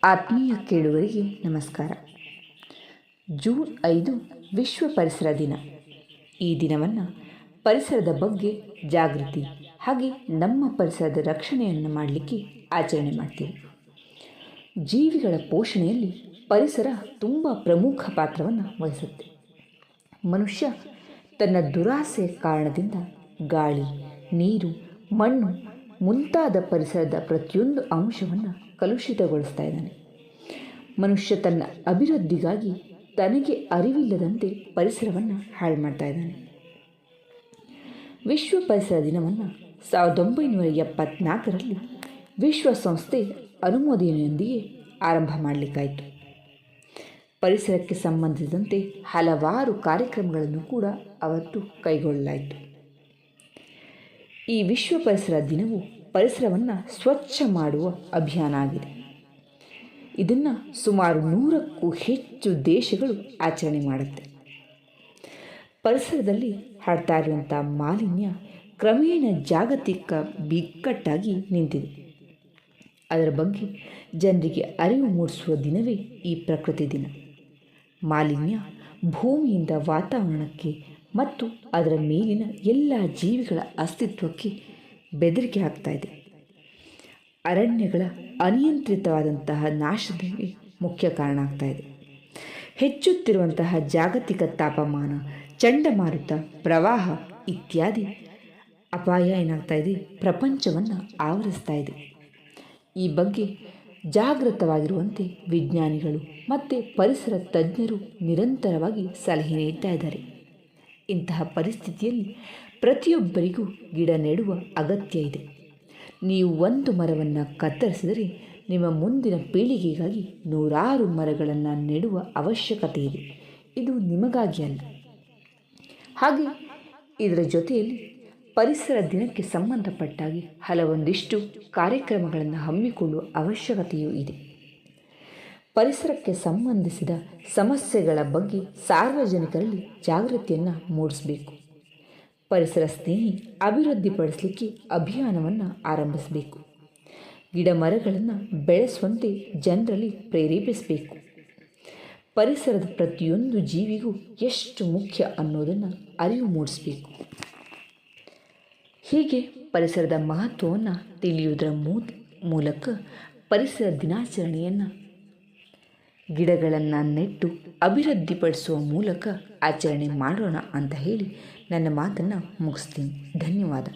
ಆತ್ಮೀಯ ಕೇಳುಗರಿಗೆ ನಮಸ್ಕಾರ. ಜೂನ್ 5 ವಿಶ್ವ ಪರಿಸರ ದಿನ. ಈ ದಿನವನ್ನು ಪರಿಸರದ ಬಗ್ಗೆ ಜಾಗೃತಿ ಹಾಗೆ ನಮ್ಮ ಪರಿಸರದ ರಕ್ಷಣೆಯನ್ನು ಮಾಡಲಿಕ್ಕೆ ಆಚರಣೆ ಮಾಡ್ತೀವಿ. ಜೀವಿಗಳ ಪೋಷಣೆಯಲ್ಲಿ ಪರಿಸರ ತುಂಬ ಪ್ರಮುಖ ಪಾತ್ರವನ್ನು ವಹಿಸುತ್ತೆ. ಮನುಷ್ಯ ತನ್ನ ದುರಾಸೆಯ ಕಾರಣದಿಂದ ಗಾಳಿ, ನೀರು, ಮಣ್ಣು ಮುಂತಾದ ಪರಿಸರದ ಪ್ರತಿಯೊಂದು ಅಂಶವನ್ನು ಕಲುಷಿತಗೊಳಿಸ್ತಾ ಇದ್ದಾನೆ. ಮನುಷ್ಯ ತನ್ನ ಅಭಿವೃದ್ಧಿಗಾಗಿ ತನಗೆ ಅರಿವಿಲ್ಲದಂತೆ ಪರಿಸರವನ್ನು ಹಾಳು ಮಾಡ್ತಾ ಇದ್ದಾನೆ. ವಿಶ್ವ ಪರಿಸರ ದಿನವನ್ನು 1974ರಲ್ಲಿ ವಿಶ್ವಸಂಸ್ಥೆ ಅನುಮೋದನೆಯೊಂದಿಗೆ ಆರಂಭ ಮಾಡಲಿಕ್ಕಾಯಿತು. ಪರಿಸರಕ್ಕೆ ಸಂಬಂಧಿಸಿದಂತೆ ಹಲವಾರು ಕಾರ್ಯಕ್ರಮಗಳನ್ನು ಕೂಡ ಅವತ್ತು ಕೈಗೊಳ್ಳಲಾಯಿತು. ಈ ವಿಶ್ವ ಪರಿಸರ ದಿನವು ಪರಿಸರವನ್ನು ಸ್ವಚ್ಛ ಮಾಡುವ ಅಭಿಯಾನ ಆಗಿದೆ. ಇದನ್ನು ಸುಮಾರು 100ಕ್ಕೂ ಹೆಚ್ಚು ದೇಶಗಳು ಆಚರಣೆ ಮಾಡುತ್ತೆ. ಪರಿಸರದಲ್ಲಿ ಹರಡ್ತಾ ಇರುವಂಥ ಮಾಲಿನ್ಯ ಕ್ರಮೇಣ ಜಾಗತಿಕ ಬಿಕ್ಕಟ್ಟಾಗಿ ನಿಂತಿದೆ. ಅದರ ಬಗ್ಗೆ ಜನರಿಗೆ ಅರಿವು ಮೂಡಿಸುವ ದಿನವೇ ಈ ಪ್ರಕೃತಿ ದಿನ. ಮಾಲಿನ್ಯ ಭೂಮಿಯಿಂದ ವಾತಾವರಣಕ್ಕೆ ಮತ್ತು ಅದರ ಮೇಲಿನ ಎಲ್ಲ ಜೀವಿಗಳ ಅಸ್ತಿತ್ವಕ್ಕೆ ಬೆದರಿಕೆ ಆಗ್ತಾ ಇದೆ. ಅರಣ್ಯಗಳ ಅನಿಯಂತ್ರಿತವಾದಂತಹ ನಾಶಕ್ಕೆ ಮುಖ್ಯ ಕಾರಣ ಆಗ್ತಾ ಇದೆ. ಹೆಚ್ಚುತ್ತಿರುವಂತಹ ಜಾಗತಿಕ ತಾಪಮಾನ, ಚಂಡಮಾರುತ, ಪ್ರವಾಹ ಇತ್ಯಾದಿ ಅಪಾಯ ಏನಾಗ್ತಾ ಇದೆ, ಪ್ರಪಂಚವನ್ನು ಆವರಿಸ್ತಾ ಇದೆ. ಈ ಬಗ್ಗೆ ಜಾಗೃತವಾಗಿರುವಂತೆ ವಿಜ್ಞಾನಿಗಳು ಮತ್ತು ಪರಿಸರ ತಜ್ಞರು ನಿರಂತರವಾಗಿ ಸಲಹೆ ನೀಡ್ತಾ ಇದ್ದಾರೆ. ಇಂತಹ ಪರಿಸ್ಥಿತಿಯಲ್ಲಿ ಪ್ರತಿಯೊಬ್ಬರಿಗೂ ಗಿಡ ನೆಡುವ ಅಗತ್ಯ ಇದೆ. ನೀವು ಒಂದು ಮರವನ್ನು ಕತ್ತರಿಸಿದರೆ ನಿಮ್ಮ ಮುಂದಿನ ಪೀಳಿಗೆಗಾಗಿ 100 ಮರಗಳನ್ನು ನೆಡುವ ಅವಶ್ಯಕತೆ ಇದೆ. ಇದು ನಿಮಗಾಗಿ ಅಲ್ಲ. ಹಾಗೆ ಇದರ ಜೊತೆಯಲ್ಲಿ ಪರಿಸರ ದಿನಕ್ಕೆ ಸಂಬಂಧಪಟ್ಟಾಗಿ ಹಲವೊಂದಿಷ್ಟು ಕಾರ್ಯಕ್ರಮಗಳನ್ನು ಹಮ್ಮಿಕೊಳ್ಳುವ ಅವಶ್ಯಕತೆಯೂ ಇದೆ. ಪರಿಸರಕ್ಕೆ ಸಂಬಂಧಿಸಿದ ಸಮಸ್ಯೆಗಳ ಬಗ್ಗೆ ಸಾರ್ವಜನಿಕರಲ್ಲಿ ಜಾಗೃತಿಯನ್ನು ಮೂಡಿಸಬೇಕು. ಪರಿಸರ ಸ್ನೇಹಿ ಅಭಿವೃದ್ಧಿಪಡಿಸಲಿಕ್ಕೆ ಅಭಿಯಾನವನ್ನು ಆರಂಭಿಸಬೇಕು. ಗಿಡ ಮರಗಳನ್ನು ಬೆಳೆಸುವಂತೆ ಜನರಲ್ಲಿ ಪ್ರೇರೇಪಿಸಬೇಕು. ಪರಿಸರದ ಪ್ರತಿಯೊಂದು ಜೀವಿಗೂ ಎಷ್ಟು ಮುಖ್ಯ ಅನ್ನೋದನ್ನು ಅರಿವು ಮೂಡಿಸಬೇಕು. ಹೀಗೆ ಪರಿಸರದ ಮಹತ್ವವನ್ನು ತಿಳಿಯುವುದರ ಮೂಲಕ ಪರಿಸರ ದಿನಾಚರಣೆಯನ್ನು ಗಿಡಗಳನ್ನು ನೆಟ್ಟು ಅಭಿವೃದ್ಧಿಪಡಿಸುವ ಮೂಲಕ ಆಚರಣೆ ಮಾಡೋಣ ಅಂತ ಹೇಳಿ ನನ್ನ ಮಾತನ್ನು ಮುಗಿಸ್ತೀನಿ. ಧನ್ಯವಾದ.